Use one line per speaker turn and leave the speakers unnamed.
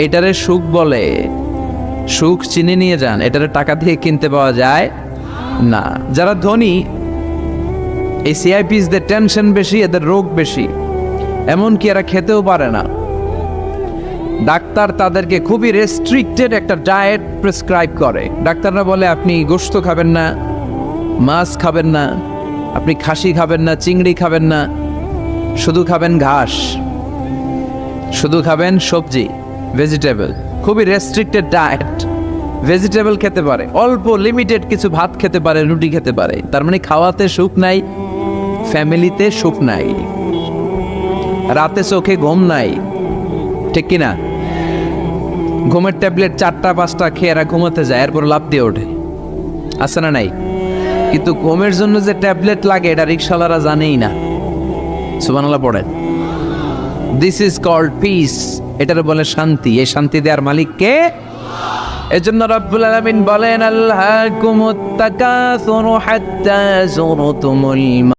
এটারে সুখ বলে। সুখ চিনে নিয়ে যান, এটারে টাকা দিয়ে কিনতে পাওয়া যায় না। যারা ধনী, এই সিআইপিসদের টেনশন বেশি, এদের রোগ বেশি, এমনকি এরা খেতেও পারে না। ডাক্তার তাদেরকে খুবই রেস্ট্রিক্টেড একটা ডায়েট প্রেসক্রাইব করে। ডাক্তাররা বলে আপনি গোশত খাবেন না, মাছ খাবেন না, আপনি খাসি খাবেন না, চিংড়ি খাবেন না, শুধু খাবেন ঘাস, শুধু খাবেন সবজি, ভেজিটেবল। খুবই রেস্ট্রিক্টেড ডায়েট। ভেজিটেবল খেতে পারে, অল্প লিমিটেড কিছু ভাত খেতে পারে, রুটি খেতে পারে। তার মানে খাওয়াতে সুখ নাই, ফ্যামিলিতে সুখ নাই, রাতে চোখে ঘুম নাই, ঠিক কিনা? ঘুমের ট্যাবলেট 4টা-5টা খেয়ে এরা ঘুমাতে যায়, এরপর লাফ দিয়ে ওঠে, আছে না নাই? কিন্তু ঘুমের জন্য যে ট্যাবলেট লাগে এটা রিক্সাওয়ালারা জানেই না। সুবহানাল্লাহ পড়েন। দিস ইজ কল্ড পিস, এটার বলে শান্তি। এই শান্তি দেওয়ার মালিক কে? এজন্য রব্বুল আলামিন বলেন, আল্লাহকুমুত তাকাসুরু হাত্তা যুরতুমুল